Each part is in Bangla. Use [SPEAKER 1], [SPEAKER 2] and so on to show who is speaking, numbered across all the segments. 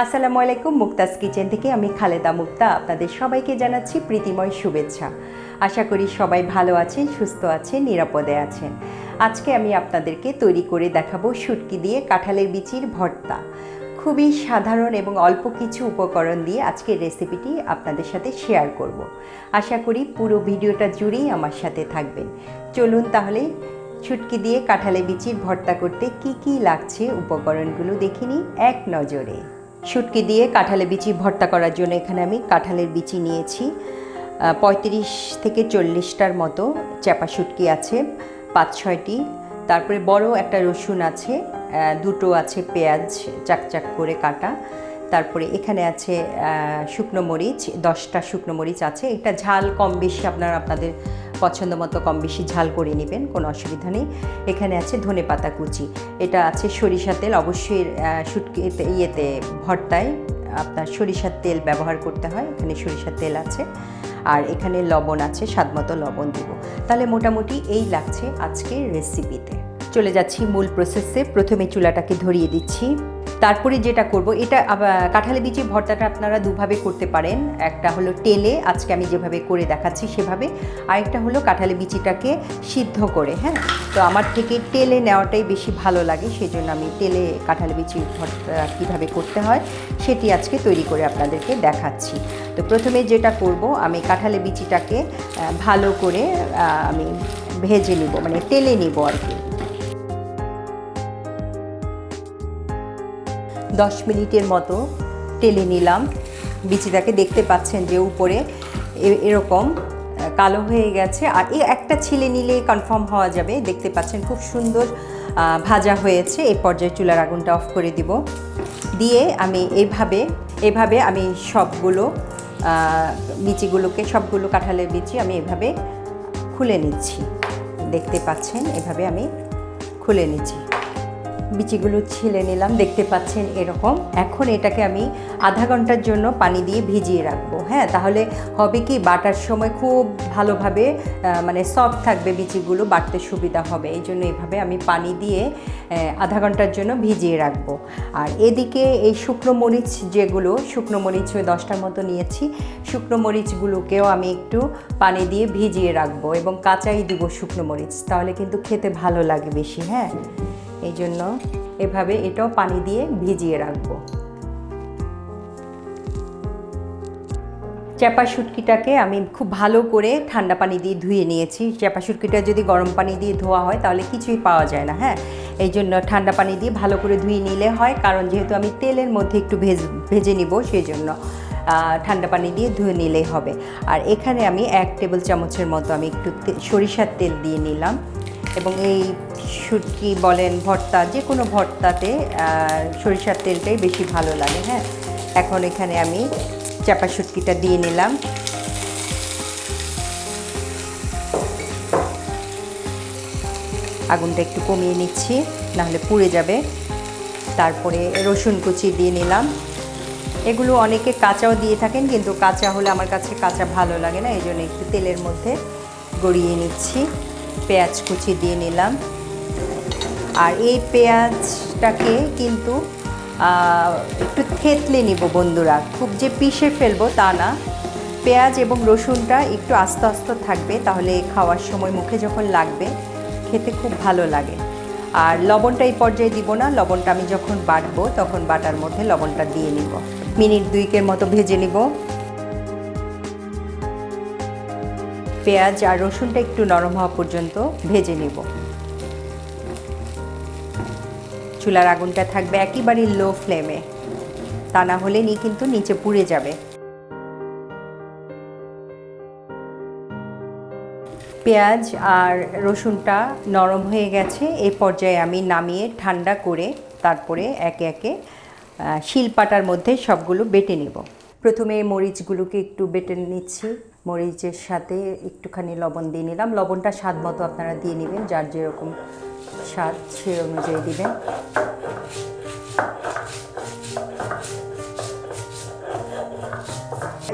[SPEAKER 1] আসসালামু আলাইকুম। মুক্তাস কিচেন থেকে আমি খালেদা মুক্তা আপনাদের সবাইকে জানাচ্ছি প্রীতিময় শুভেচ্ছা। আশা করি সবাই ভালো আছেন, সুস্থ আছেন, নিরাপদে আছেন। আজকে আমি আপনাদেরকে তৈরি করে দেখাবো শুটকি দিয়ে কাঁঠালের বিচির ভর্তা। খুবই সাধারণ এবং অল্প কিছু উপকরণ দিয়ে আজকের রেসিপিটি আপনাদের সাথে শেয়ার করব। আশা করি পুরো ভিডিওটা জুড়েই আমার সাথে থাকবেন। চলুন তাহলে শুটকি দিয়ে কাঁঠালের বিচির ভর্তা করতে কি কি লাগছে উপকরণগুলো দেখে নিই এক নজরে। শুটকি দিয়ে কাঁঠালের বিচি ভর্তা করার জন্য এখানে আমি কাঁঠালের বিচি নিয়েছি 35 থেকে 40টার মতো, চাপা শুটকি আছে 5-6টি, তারপরে বড় একটা রসুন আছে, দুটো আছে পেঁয়াজ চাকচাক করে কাটা, তারপরে এখানে আছে শুকনো মরিচ 10টা শুকনো মরিচ আছে। এটা ঝাল কম বেশি আপনাদের পছন্দ মতো কম বেশি ঝাল করে নেবেন, কোনো অসুবিধা নেই। এখানে আছে ধনেপাতা কুচি, এটা আছে সরিষার তেল। অবশ্যই শুটকিতে ভর্তায় আপনার সরিষার তেল ব্যবহার করতে হয়, এখানে সরিষার তেল আছে। আর এখানে লবণ আছে, স্বাদমতো লবণ দিব। তাহলে মোটামুটি এই লাগছে আজকের রেসিপিতে। চলে যাচ্ছি মূল প্রসেসে। প্রথমে চুলাটাকে ধরিয়ে দিচ্ছি। তারপরে যেটা করব, এটা কাঁঠালের বিচি ভর্তাটা আপনারা দুভাবে করতে পারেন। একটা হলো তেলে, আজকে আমি যেভাবে করে দেখাচ্ছি সেভাবে। আরেকটা হলো কাঁঠালের বিচিটাকে সিদ্ধ করে। হ্যাঁ, তো আমার থেকে তেলে নেওয়াটাই বেশি ভালো লাগে, সেই জন্য আমি তেলে কাঁঠালের বিচি ভর্তা কীভাবে করতে হয় সেটি আজকে তৈরি করে আপনাদেরকে দেখাচ্ছি। তো প্রথমে যেটা করব, আমি কাঁঠালের বিচিটাকে ভালো করে আমি ভেজে নিব, মানে তেলে নিব আর কি। 10 মিনিটের মতো তেলে নিলাম। বিচিটাকে দেখতে পাচ্ছেন যে উপরে এরকম কালো হয়ে গেছে, আর এই একটা ছিলে নিলে কনফার্ম হওয়া যাবে। দেখতে পাচ্ছেন খুব সুন্দর ভাজা হয়েছে। এই পর্যায়ে চুলার আগুনটা অফ করে দিব। দিয়ে আমি এভাবে আমি সবগুলো বিচিগুলোকে, সবগুলো কাঁঠালের বিচি আমি এভাবে খুলে নিচ্ছি। দেখতে পাচ্ছেন এভাবে আমি খুলে নিচ্ছি। বিচিগুলো ছিলে নিলাম, দেখতে পাচ্ছেন এরকম। এখন এটাকে আমি আধা ঘন্টার জন্য পানি দিয়ে ভিজিয়ে রাখবো। হ্যাঁ, তাহলে হবে কি, বাটার সময় খুব ভালোভাবে মানে সফট থাকবে বিচিগুলো, বাটতে সুবিধা হবে। এই জন্য এইভাবে আমি পানি দিয়ে আধা ঘন্টার জন্য ভিজিয়ে রাখবো। আর এদিকে এই শুকনো মরিচ, শুকনো মরিচ 10টার মতো নিয়েছি, শুকনো মরিচগুলোকেও আমি একটু পানি দিয়ে ভিজিয়ে রাখবো এবং কাঁচাই দিব শুকনো মরিচ, তাহলে কিন্তু খেতে ভালো লাগে বেশি। হ্যাঁ, এই জন্য এভাবে এটাও পানি দিয়ে ভিজিয়ে রাখবো। চাপা শুটকিটাকে আমি খুব ভালো করে ঠান্ডা পানি দিয়ে ধুয়ে নিয়েছি। চাপা শুটকিটা যদি গরম পানি দিয়ে ধোয়া হয় তাহলে কিছুই পাওয়া যায় না। হ্যাঁ, এই জন্য ঠান্ডা পানি দিয়ে ভালো করে ধুয়ে নিলে হয়, কারণ যেহেতু আমি তেলের মধ্যে একটু ভেজে নিব, সেই জন্য ঠান্ডা পানি দিয়ে ধুয়ে নিলেই হবে। আর এখানে আমি 1 টেবিল চামচের মতো আমি একটু সরিষার তেল দিয়ে নিলাম। এবং এই শুটকি বলেন, ভর্তা, যে কোনো ভর্তাতে সরিষার তেলটাই বেশি ভালো লাগে। হ্যাঁ, এখন এখানে আমি চাপা শুটকিটা দিয়ে নিলাম। আগুনটা একটু কমিয়ে নিচ্ছি, নাহলে পুড়ে যাবে। তারপরে রসুন কুচি দিয়ে নিলাম। এগুলো অনেকে কাঁচাও দিয়ে থাকেন, কিন্তু কাঁচা হলে আমার কাছে কাঁচা ভালো লাগে না, এই জন্য একটু তেলের মধ্যে গড়িয়ে নিচ্ছি। পেঁয়াজ কুচি দিয়ে নিলাম। আর এই পেঁয়াজটাকে কিন্তু একটু থেতলে নিব বন্ধুরা, খুব যে পিষে ফেলবো তা না। পেঁয়াজ এবং রসুনটা একটু আস্তে আস্তে থাকবে, তাহলে খাওয়ার সময় মুখে যখন লাগবে খেতে খুব ভালো লাগে। আর লবণটা এই পর্যায়ে দিব না, লবণটা আমি যখন বাটবো তখন বাটার মধ্যে লবণটা দিয়ে নিব। মিনিট 2 মতো ভেজে নিব। পেঁয়াজ আর রসুনটা একটু নরম হওয়া পর্যন্ত ভেজে নেব। চুলার আগুনটা থাকবে একেবারে লো ফ্লেমে, তা না হলে কিন্তু নিচে পুড়ে যাবে। পেঁয়াজ আর রসুনটা নরম হয়ে গেছে। এই পর্যায়ে আমি নামিয়ে ঠান্ডা করে তারপরে একে একে শিলপাটার মধ্যে সবগুলো বেটে নেব। প্রথমে মরিচগুলোকে একটু বেটে নিচ্ছি। মরিচের সাথে একটুখানি লবণ দিয়ে নিলাম। লবণটা স্বাদ মতো আপনারা দিয়ে নেবেন, যার যেরকম স্বাদ সে অনুযায়ী দিবেন।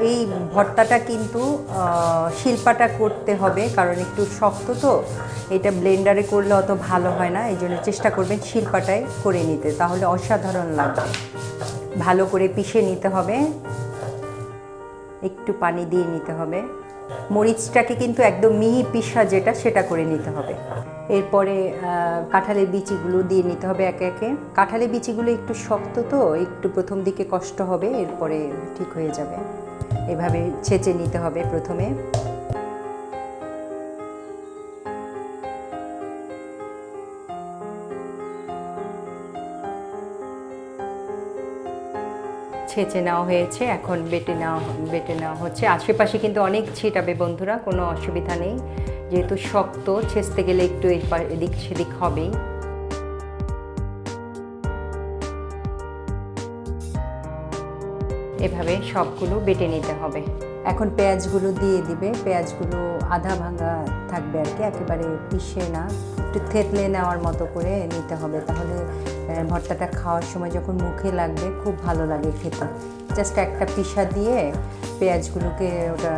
[SPEAKER 1] এই ভর্তাটা কিন্তু শিলপাটা করতে হবে, কারণ একটু শক্ত তো, এটা ব্লেন্ডারে করলে অত ভালো হয় না। এই জন্য চেষ্টা করবেন শিলপাটায় করে নিতে, তাহলে অসাধারণ লাগবে। ভালো করে পিষে নিতে হবে, একটু পানি দিয়ে নিতে হবে। মরিচটাকে কিন্তু একদম মিহি পিষা যেটা সেটা করে নিতে হবে। এরপরে কাঁঠালের বিচিগুলো দিয়ে নিতে হবে একে একে। কাঁঠালের বিচিগুলো একটু শক্ত, তো একটু প্রথম দিকে কষ্ট হবে, এরপরে ঠিক হয়ে যাবে। এভাবে ছেঁচে নিতে হবে প্রথমে। ছেঁচে নেওয়া হয়েছে, এখন বেটে নেওয়া হচ্ছে। আশেপাশে কিন্তু অনেক ছিটাবে বন্ধুরা, কোনো অসুবিধা নেই, যেহেতু শক্ত ছেঁচতে গেলে একটু এদিক সেদিক হবেই। এভাবে সবগুলো বেটে নিতে হবে। এখন পেঁয়াজগুলো দিয়ে দিবে। পেঁয়াজগুলো আধা ভাঙা থাকবে আর কি, একেবারে পিষে না, একটু থেতলে নেওয়ার মতো করে নিতে হবে। তাহলে ভর্তাটা খাওয়ার সময় যখন মুখে লাগবে খুব ভালো লাগে খেতে। জাস্ট একটা পিষা দিয়ে পেঁয়াজগুলোকে ওটা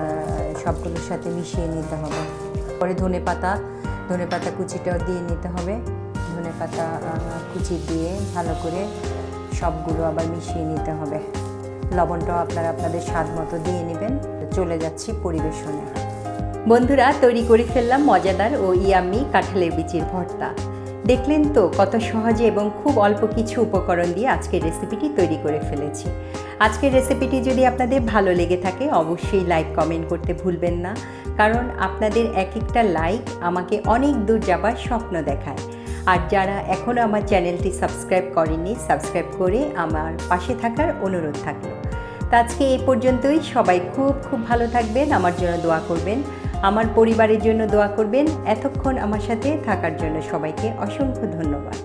[SPEAKER 1] সবগুলোর সাথে মিশিয়ে নিতে হবে। পরে ধনেপাতা কুচিটাও দিয়ে নিতে হবে। ধনেপাতা কুচি দিয়ে ভালো করে সবগুলো আবার মিশিয়ে নিতে হবে। লবণটাও আপনারা আপনাদের স্বাদ মতো দিয়ে নেবেন। চলে যাচ্ছি পরিবেশনে। বন্ধুরা, তৈরি করে ফেললাম মজাদার ও ইয়াম্মি কাঁঠালের বিচির ভর্তা। দেখলেন তো কত সহজে এবং খুব অল্প কিছু উপকরণ দিয়ে আজকের রেসিপিটি তৈরি করে ফেলেছি। আজকের রেসিপিটি যদি আপনাদের ভালো লেগে থাকে অবশ্যই লাইক কমেন্ট করতে ভুলবেন না, কারণ আপনাদের এক একটা লাইক আমাকে অনেক দূর যাবার স্বপ্ন দেখায়। আর যারা এখনও আমার চ্যানেলটি সাবস্ক্রাইব করেননি, সাবস্ক্রাইব করে আমার পাশে থাকার অনুরোধ থাকলো। তো আজকে এই পর্যন্তই। সবাই খুব খুব ভালো থাকবেন, আমার জন্য দোয়া করবেন, আমার পরিবারের জন্য দোয়া করবেন। এতক্ষণ আমার সাথে থাকার জন্য সবাইকে অসংখ্য ধন্যবাদ।